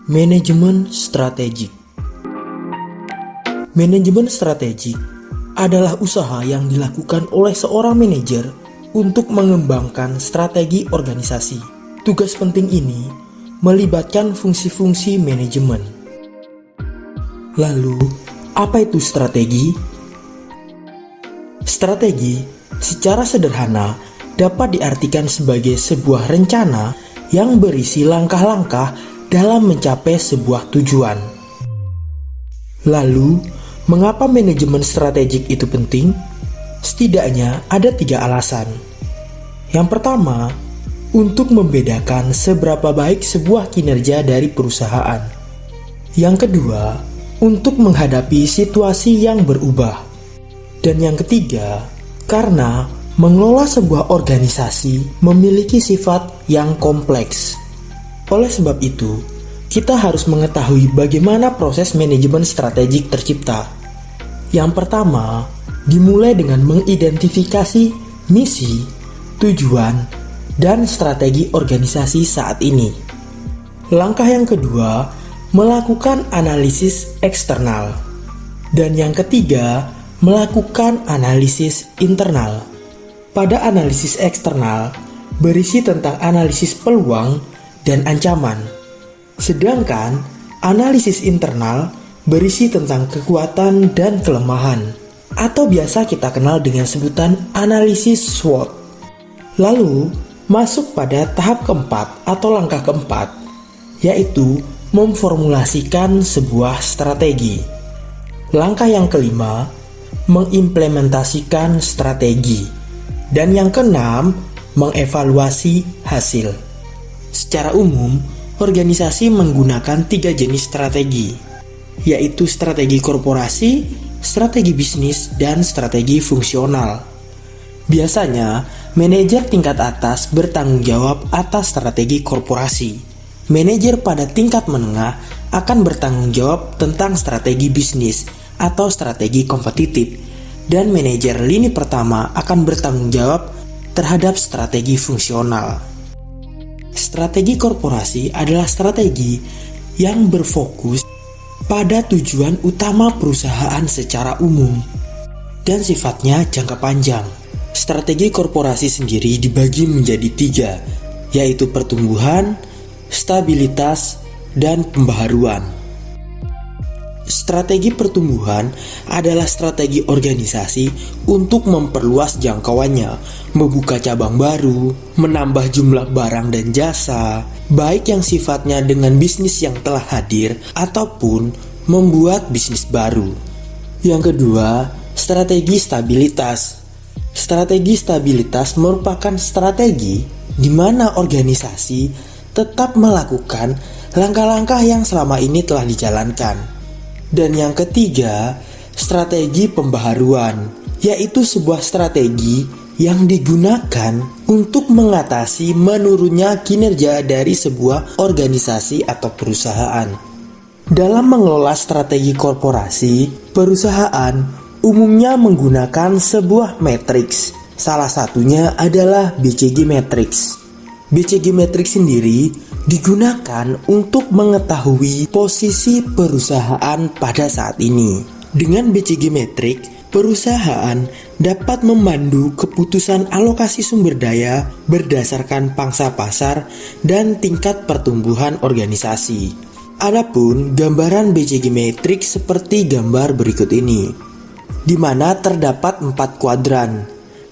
Manajemen strategik. Manajemen strategik adalah usaha yang dilakukan oleh seorang manajer untuk mengembangkan strategi organisasi. Tugas penting ini melibatkan fungsi-fungsi manajemen. Lalu, apa itu strategi? Strategi secara sederhana dapat diartikan sebagai sebuah rencana yang berisi langkah-langkah dalam mencapai sebuah tujuan. Lalu, mengapa manajemen strategik itu penting? Setidaknya ada 3 alasan. Yang pertama, untuk membedakan seberapa baik sebuah kinerja dari perusahaan. Yang kedua, untuk menghadapi situasi yang berubah. Dan yang ketiga, karena mengelola sebuah organisasi memiliki sifat yang kompleks. Oleh sebab itu, kita harus mengetahui bagaimana proses manajemen strategik tercipta. Yang pertama, dimulai dengan mengidentifikasi misi, tujuan, dan strategi organisasi saat ini. Langkah yang kedua, melakukan analisis eksternal. Dan yang ketiga, melakukan analisis internal. Pada analisis eksternal, berisi tentang analisis peluang dan ancaman. Sedangkan analisis internal berisi tentang kekuatan dan kelemahan, atau biasa kita kenal dengan sebutan analisis SWOT. Lalu masuk pada tahap keempat atau langkah keempat, yaitu memformulasikan sebuah strategi. Langkah yang kelima, mengimplementasikan strategi. Dan yang keenam, mengevaluasi hasil. Secara umum, organisasi menggunakan 3 jenis strategi, yaitu strategi korporasi, strategi bisnis, dan strategi fungsional. Biasanya, manajer tingkat atas bertanggung jawab atas strategi korporasi. Manajer pada tingkat menengah akan bertanggung jawab tentang strategi bisnis atau strategi kompetitif, dan manajer lini pertama akan bertanggung jawab terhadap strategi fungsional. Strategi korporasi adalah strategi yang berfokus pada tujuan utama perusahaan secara umum dan sifatnya jangka panjang. Strategi korporasi sendiri dibagi menjadi 3, yaitu pertumbuhan, stabilitas, dan pembaharuan. Strategi pertumbuhan adalah strategi organisasi untuk memperluas jangkauannya, membuka cabang baru, menambah jumlah barang dan jasa, baik yang sifatnya dengan bisnis yang telah hadir ataupun membuat bisnis baru. Yang kedua, strategi stabilitas. Strategi stabilitas merupakan strategi di mana organisasi tetap melakukan langkah-langkah yang selama ini telah dijalankan. Dan yang ketiga, strategi pembaharuan, yaitu sebuah strategi yang digunakan untuk mengatasi menurunnya kinerja dari sebuah organisasi atau perusahaan. Dalam mengelola strategi korporasi, perusahaan umumnya menggunakan sebuah matriks. Salah satunya adalah BCG Matrix. BCG Matrix sendiri digunakan untuk mengetahui posisi perusahaan pada saat ini. Dengan BCG Matrix, perusahaan dapat memandu keputusan alokasi sumber daya berdasarkan pangsa pasar dan tingkat pertumbuhan organisasi. Adapun gambaran BCG Matrix seperti gambar berikut ini, di mana terdapat 4 kuadran,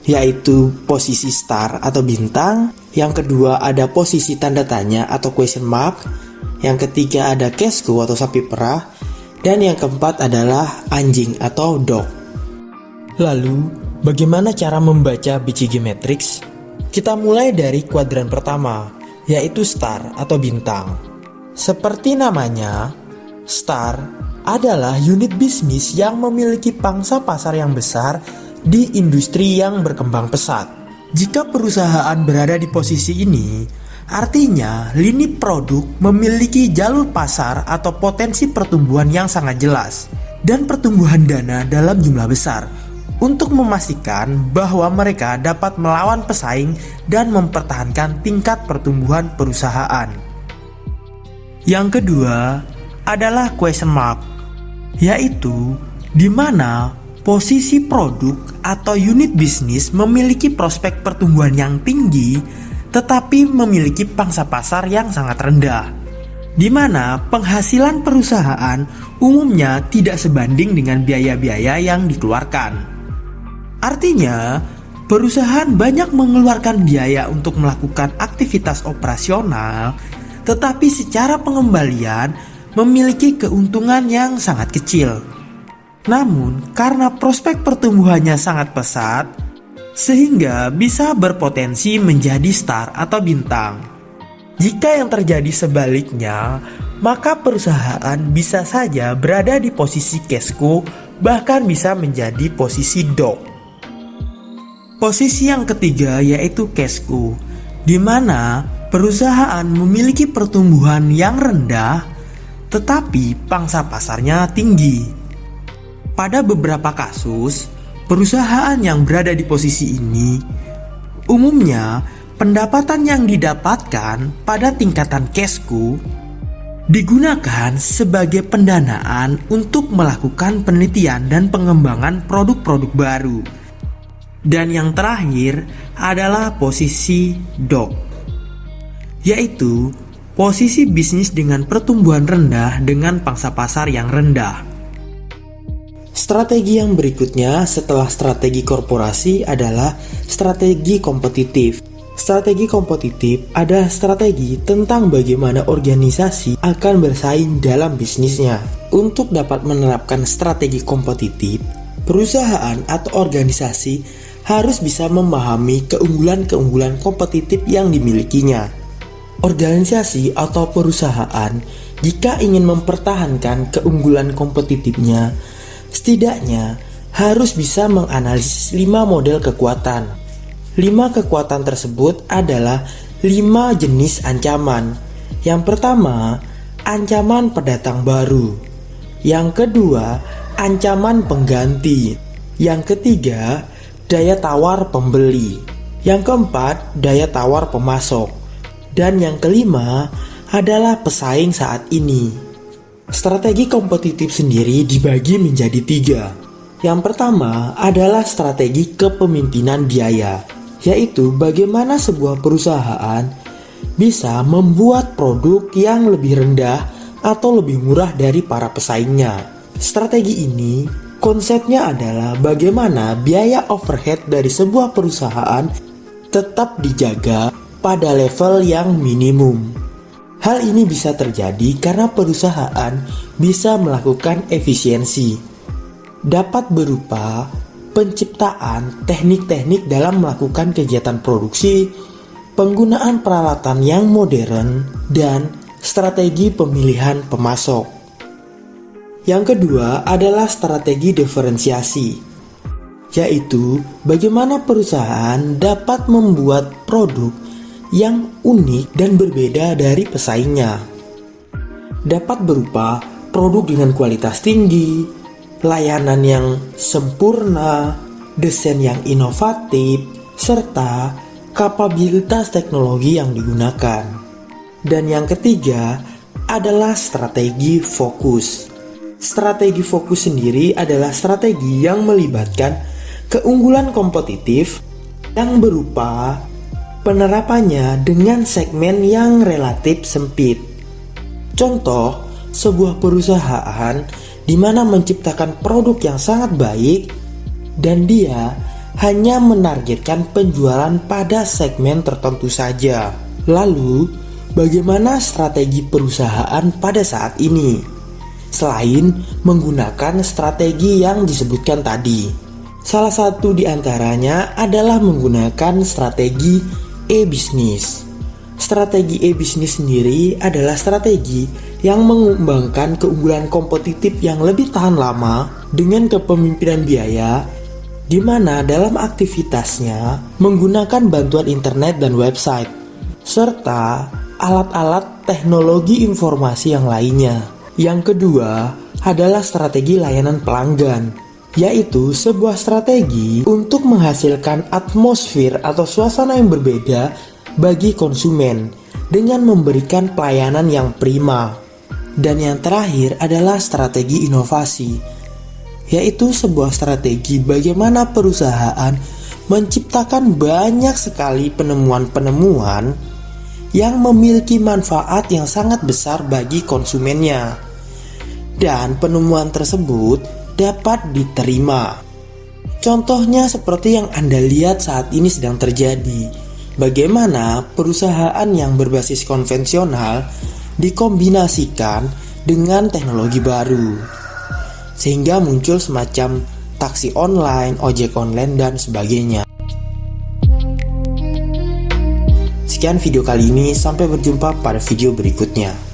yaitu posisi star atau bintang, yang kedua ada posisi tanda tanya atau question mark, yang ketiga ada casco atau sapi perah, dan yang keempat adalah anjing atau dog. Lalu, bagaimana cara membaca BCG Matrix? Kita mulai dari kuadran pertama, yaitu star atau bintang. Seperti namanya, star adalah unit bisnis yang memiliki pangsa pasar yang besar di industri yang berkembang pesat. Jika perusahaan berada di posisi ini, artinya lini produk memiliki jalur pasar atau potensi pertumbuhan yang sangat jelas dan pertumbuhan dana dalam jumlah besar untuk memastikan bahwa mereka dapat melawan pesaing dan mempertahankan tingkat pertumbuhan perusahaan. Yang kedua adalah question mark, yaitu di mana posisi produk atau unit bisnis memiliki prospek pertumbuhan yang tinggi tetapi memiliki pangsa pasar yang sangat rendah, di mana penghasilan perusahaan umumnya tidak sebanding dengan biaya-biaya yang dikeluarkan. Artinya, perusahaan banyak mengeluarkan biaya untuk melakukan aktivitas operasional, tetapi secara pengembalian memiliki keuntungan yang sangat kecil. Namun, karena prospek pertumbuhannya sangat pesat, sehingga bisa berpotensi menjadi star atau bintang. Jika yang terjadi sebaliknya, maka perusahaan bisa saja berada di posisi cash cow, bahkan bisa menjadi posisi dog. Posisi yang ketiga yaitu cash cow, di mana perusahaan memiliki pertumbuhan yang rendah, tetapi pangsa pasarnya tinggi. Pada beberapa kasus, perusahaan yang berada di posisi ini umumnya pendapatan yang didapatkan pada tingkatan cash cow digunakan sebagai pendanaan untuk melakukan penelitian dan pengembangan produk-produk baru. Dan yang terakhir adalah posisi dog, yaitu posisi bisnis dengan pertumbuhan rendah dengan pangsa pasar yang rendah. Strategi yang berikutnya setelah strategi korporasi adalah strategi kompetitif. Strategi kompetitif adalah strategi tentang bagaimana organisasi akan bersaing dalam bisnisnya. Untuk dapat menerapkan strategi kompetitif, perusahaan atau organisasi harus bisa memahami keunggulan-keunggulan kompetitif yang dimilikinya. Organisasi atau perusahaan jika ingin mempertahankan keunggulan kompetitifnya, setidaknya harus bisa menganalisis 5 model kekuatan. 5 kekuatan tersebut adalah 5 jenis ancaman. Yang pertama, ancaman pendatang baru. Yang kedua, ancaman pengganti. Yang ketiga, daya tawar pembeli. Yang keempat, daya tawar pemasok. Dan yang kelima adalah pesaing saat ini. Strategi kompetitif sendiri dibagi menjadi 3. Yang pertama adalah strategi kepemimpinan biaya, yaitu bagaimana sebuah perusahaan bisa membuat produk yang lebih rendah atau lebih murah dari para pesaingnya. Strategi ini konsepnya adalah bagaimana biaya overhead dari sebuah perusahaan tetap dijaga pada level yang minimum. Hal ini bisa terjadi karena perusahaan bisa melakukan efisiensi. Dapat berupa penciptaan teknik-teknik dalam melakukan kegiatan produksi, penggunaan peralatan yang modern, dan strategi pemilihan pemasok. Yang kedua adalah strategi diferensiasi, yaitu bagaimana perusahaan dapat membuat produk yang unik dan berbeda dari pesaingnya. Dapat berupa produk dengan kualitas tinggi, layanan yang sempurna, desain yang inovatif, serta kapabilitas teknologi yang digunakan. Dan yang ketiga adalah strategi fokus. Strategi fokus sendiri adalah strategi yang melibatkan keunggulan kompetitif yang berupa penerapannya dengan segmen yang relatif sempit. Contoh, sebuah perusahaan di mana menciptakan produk yang sangat baik dan dia hanya menargetkan penjualan pada segmen tertentu saja. Lalu, bagaimana strategi perusahaan pada saat ini? Selain menggunakan strategi yang disebutkan tadi, salah satu di antaranya adalah menggunakan strategi e-bisnis. Strategi e-bisnis sendiri adalah strategi yang mengembangkan keunggulan kompetitif yang lebih tahan lama dengan kepemimpinan biaya, di mana dalam aktivitasnya menggunakan bantuan internet dan website, serta alat-alat teknologi informasi yang lainnya. Yang kedua adalah strategi layanan pelanggan, yaitu sebuah strategi untuk menghasilkan atmosfer atau suasana yang berbeda bagi konsumen dengan memberikan pelayanan yang prima. Dan yang terakhir adalah strategi inovasi, yaitu sebuah strategi bagaimana perusahaan menciptakan banyak sekali penemuan-penemuan yang memiliki manfaat yang sangat besar bagi konsumennya. Dan penemuan tersebut dapat diterima. Contohnya seperti yang Anda lihat saat ini sedang terjadi. Bagaimana perusahaan yang berbasis konvensional dikombinasikan dengan teknologi baru, sehingga muncul semacam taksi online, ojek online, dan sebagainya. Sekian video kali ini, sampai berjumpa pada video berikutnya.